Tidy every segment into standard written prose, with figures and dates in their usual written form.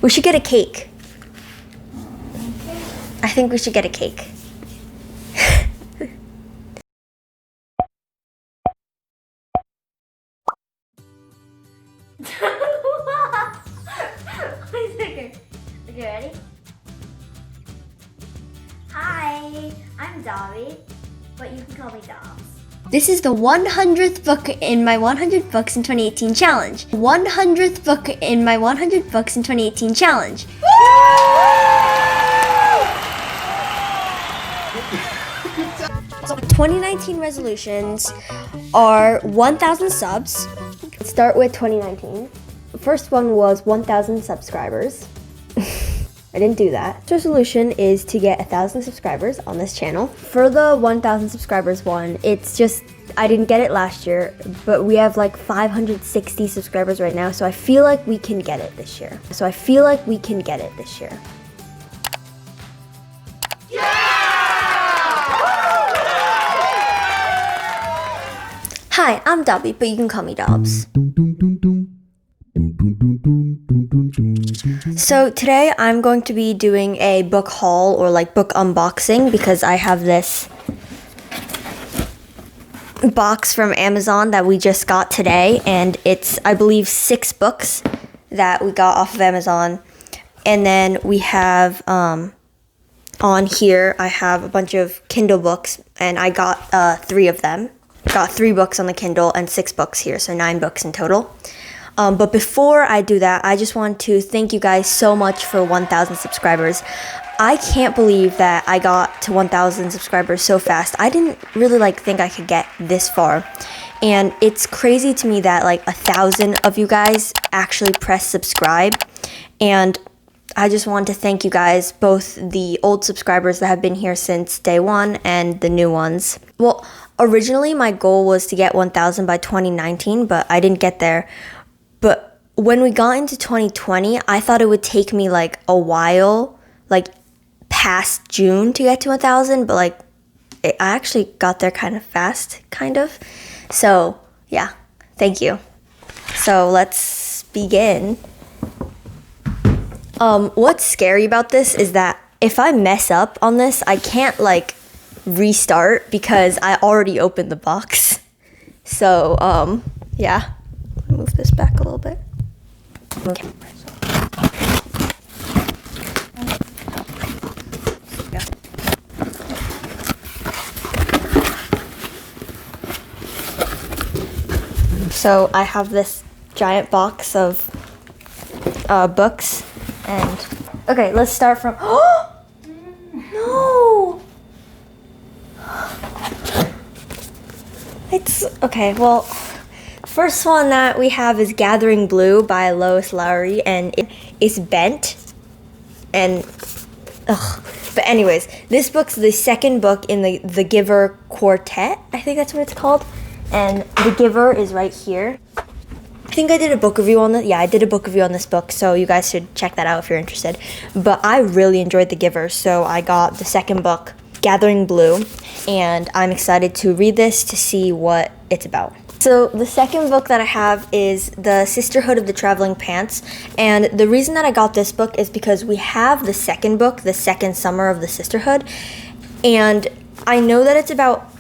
We should get a cake. I think we should get a cake. Okay, ready? Hi, I'm Dobby, but you can call me Dabz. This is the 100th book in my 100 books in 2018 challenge. 100th book in my 100 books in 2018 challenge. 2019 resolutions are 1,000 subs. Let's start with 2019. The first one was 1,000 subscribers. I didn't do that. Resolution is to get 1,000 subscribers on this channel. For the 1,000 subscribers one, it's just, I didn't get it last year, but we have like 560 subscribers right now, so I feel like we can get it this year. Hi, I'm Dobby, but you can call me Dabz. So today I'm going to be doing a book haul or like book unboxing because I have this box from Amazon that we just got today, and it's, I believe, 6 books that we got off of Amazon. And then we have on here I have a bunch of Kindle books, and I got 3 of them. Got 3 books on the Kindle and 6 books here, so 9 books in total. But before I do that, I just want to thank you guys so much for 1,000 subscribers. I can't believe that I got to 1,000 subscribers so fast. I didn't really think I could get this far. And it's crazy to me that 1,000 of you guys actually press subscribe. And I just want to thank you guys, both the old subscribers that have been here since day one and the new ones. Well, originally my goal was to get 1,000 by 2019, but I didn't get there. But when we got into 2020, I thought it would take me a while, past June to get to 1,000, but I actually got there kind of fast, So yeah, thank you. So let's begin. What's scary about this is that if I mess up on this, I can't restart because I already opened the box. So yeah. Move this back a little bit. Okay. So I have this giant box of books, and okay, let's start from. Oh no! It's okay. Well. First one that we have is Gathering Blue by Lois Lowry, and it is bent. And but anyways, this book's the second book in the Giver Quartet. I think that's what it's called. And The Giver is right here. I think I did a book review on this. Yeah, I did a book review on this book, so you guys should check that out if you're interested. But I really enjoyed The Giver, so I got the second book, Gathering Blue, and I'm excited to read this to see what it's about. So the second book that I have is The Sisterhood of the Traveling Pants, and the reason that I got this book is because we have the second book, The Second Summer of the Sisterhood, and I know that it's about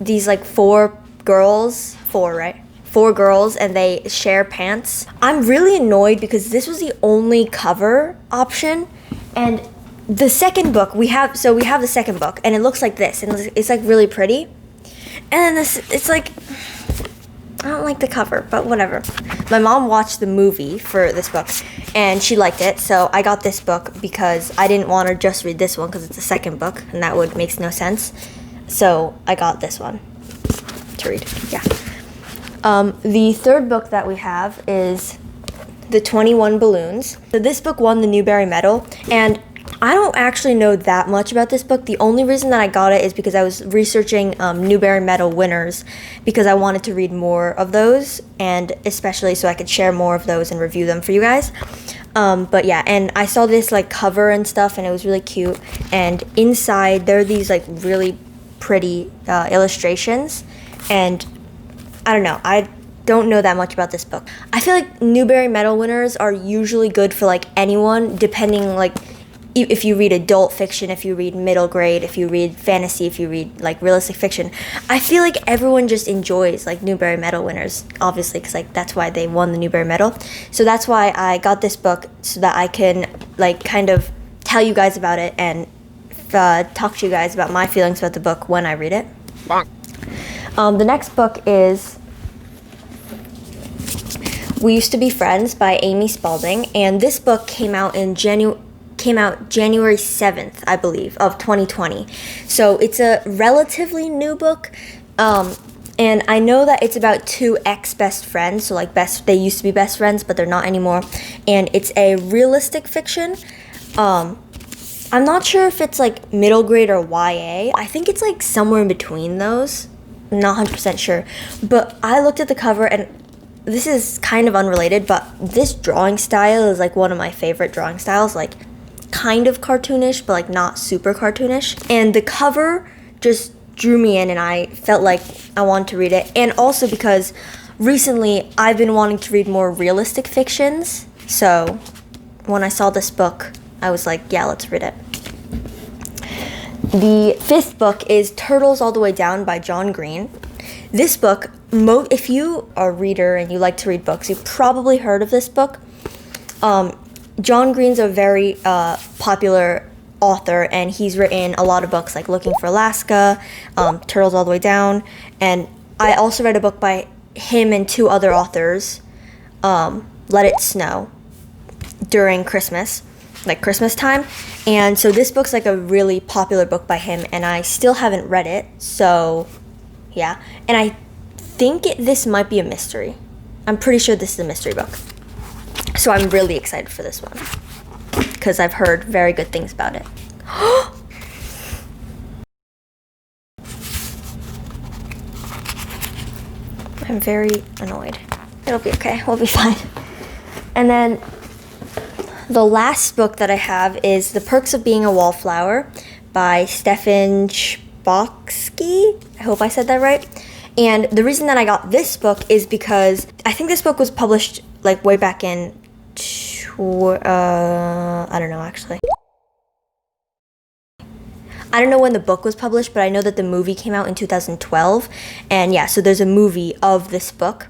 these 4 girls, 4, right? 4 girls, and they share pants. I'm really annoyed because this was the only cover option, and the second book we have the second book, and it looks like this, and it's really pretty, and then it's I don't like the cover, but whatever. My mom watched the movie for this book, and she liked it, so I got this book because I didn't want to just read this one because it's the second book, and that makes no sense. So I got this one to read, yeah. The third book that we have is The 21 Balloons. So this book won the Newbery Medal, and I don't actually know that much about this book. The only reason that I got it is because I was researching Newbery Medal winners because I wanted to read more of those, and especially so I could share more of those and review them for you guys. But yeah, and I saw this cover and stuff, and it was really cute. And inside there are these really pretty illustrations, and I don't know, I don't know that much about this book. I feel like Newbery Medal winners are usually good for like anyone, depending like if you read adult fiction, if you read middle grade, if you read fantasy, if you read like realistic fiction. I feel like everyone just enjoys like Newbery Medal winners, obviously, because like that's why they won the Newbery Medal. So that's why I got this book, so that I can like kind of tell you guys about it and talk to you guys about my feelings about the book when I read it. The next book is We Used to Be Friends by Amy Spalding, and this book came out January 7th, I believe, of 2020. So it's a relatively new book, and I know that it's about two ex-best friends, so like they used to be best friends, but they're not anymore, and it's a realistic fiction. I'm not sure if it's like middle grade or YA. I think it's like somewhere in between those. I'm not 100% sure. But I looked at the cover, and this is kind of unrelated, but this drawing style is like one of my favorite drawing styles, like kind of cartoonish, but like not super cartoonish. And the cover just drew me in, and I felt like I wanted to read it. And also because recently I've been wanting to read more realistic fictions. So when I saw this book, I was like, yeah, let's read it. The fifth book is Turtles All the Way Down by John Green. This book, if you are a reader and you like to read books, you've probably heard of this book. John Green's a very popular author, and he's written a lot of books like Looking for Alaska, Turtles All the Way Down, and I also read a book by him and two other authors, Let It Snow, during Christmas time. And so this book's like a really popular book by him, and I still haven't read it, so yeah. And I think this might be a mystery. I'm pretty sure this is a mystery book. So I'm really excited for this one, because I've heard very good things about it. I'm very annoyed. It'll be okay. We'll be fine. And then the last book that I have is The Perks of Being a Wallflower by Stefan Chbosky. I hope I said that right. And the reason that I got this book is because I think this book was published like way back in, I don't know actually. I don't know when the book was published, but I know that the movie came out in 2012. And yeah, so there's a movie of this book.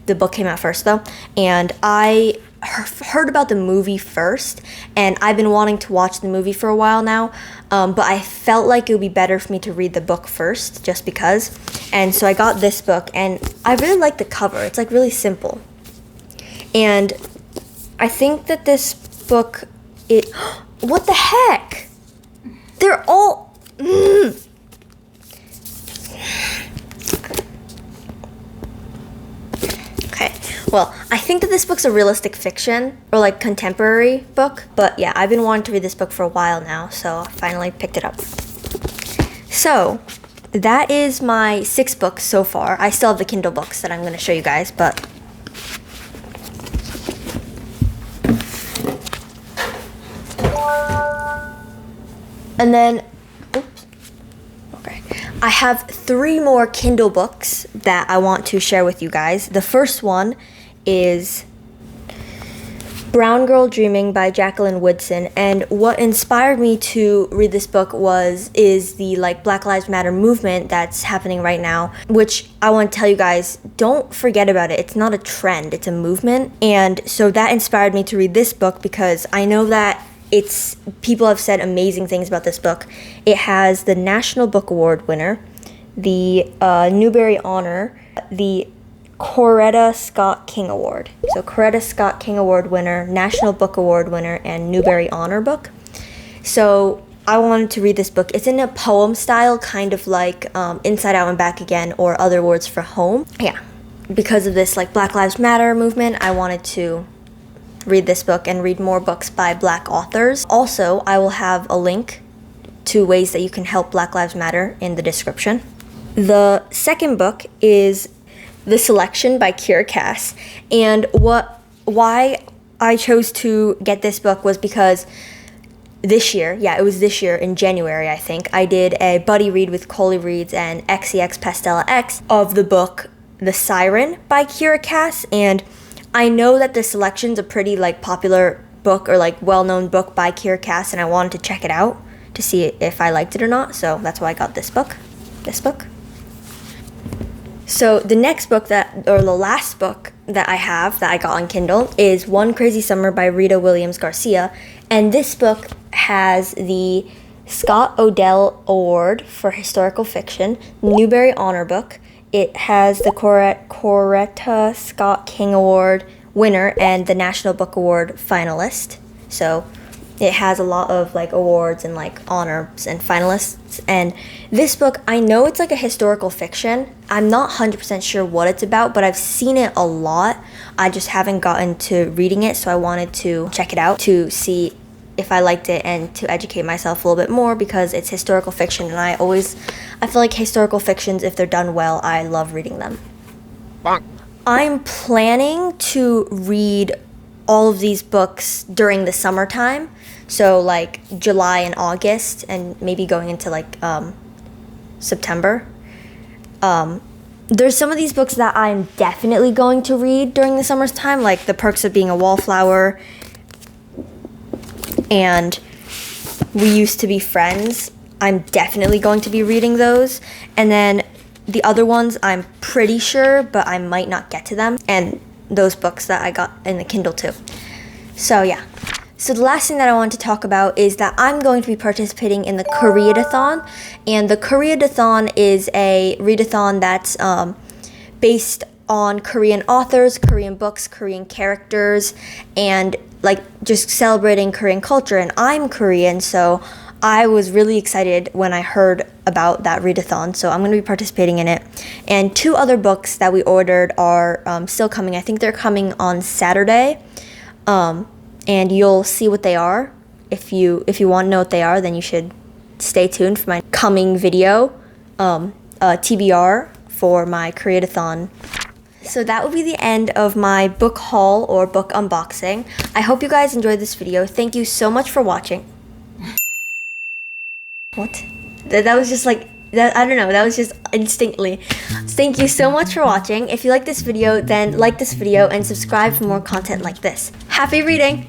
The book came out first though. And I heard about the movie first, and I've been wanting to watch the movie for a while now, but I felt like it would be better for me to read the book first, just because. And so I got this book, and I really like the cover. It's like really simple, and I think that this book, what the heck? They're all Okay, well, I think that this book's a realistic fiction, or like contemporary book, but yeah, I've been wanting to read this book for a while now, so I finally picked it up. So, that is my 6 books so far. I still have the Kindle books that I'm going to show you guys, but and then, oops, okay. I have 3 more Kindle books that I want to share with you guys. The first one is Brown Girl Dreaming by Jacqueline Woodson, and what inspired me to read this book is the like Black Lives Matter movement that's happening right now, which I want to tell you guys, don't forget about it. It's not a trend, it's a movement. And so that inspired me to read this book, because I know that people have said amazing things about this book. It has the National Book Award winner, the Newbery Honor, the Coretta Scott King Award. So Coretta Scott King Award winner, National Book Award winner, and Newbery Honor book. So I wanted to read this book. It's in a poem style, kind of like Inside Out and Back Again, or Other Words for Home. Yeah, because of this like Black Lives Matter movement, I wanted to read this book and read more books by Black authors. Also, I will have a link to ways that you can help Black Lives Matter in the description. The second book is The Selection by Kira Cass, and why I chose to get this book was because this year, it was this year in January, I think, I did a buddy read with Coley Reads and XEX Pastella X of the book The Siren by Kira Cass, and I know that the selection's a pretty like popular book or like well-known book by Kira Cass, and I wanted to check it out to see if I liked it or not, so that's why I got this book. So the next book the last book that I have that I got on Kindle is One Crazy Summer by Rita Williams Garcia, and this book has the Scott Odell Award for Historical Fiction, Newbery Honor Book. It has the Coretta Scott King Award winner and the National Book Award finalist. So it has a lot of like awards and like honors and finalists. And this book, I know it's like a historical fiction. I'm not 100% sure what it's about, but I've seen it a lot. I just haven't gotten to reading it, so I wanted to check it out to see if I liked it and to educate myself a little bit more, because it's historical fiction, and I feel like historical fictions, if they're done well, I love reading them. Bonk. I'm planning to read all of these books during the summertime, so like July and August, and maybe going into like September. There's some of these books that I'm definitely going to read during the summertime, like The Perks of Being a Wallflower and We Used to Be Friends. I'm definitely going to be reading those. And then the other ones I'm pretty sure, but I might not get to them. And those books that I got in the Kindle too. So yeah. So the last thing that I want to talk about is that I'm going to be participating in the Koreadathon. And the Koreadathon is a readathon that's based on Korean authors, Korean books, Korean characters, and like just celebrating Korean culture. And I'm Korean, so I was really excited when I heard about that readathon, so I'm going to be participating in it. And 2 other books that we ordered are still coming. I think they're coming on Saturday, and you'll see what they are. If you want to know what they are, then you should stay tuned for my coming video, TBR, for my Koreadathon. So that will be the end of my book haul or book unboxing. I hope you guys enjoyed this video. Thank you so much for watching. What? That was just like, that, I don't know, that was just instinctly. Thank you so much for watching. If you like this video, then like this video and subscribe for more content like this. Happy reading!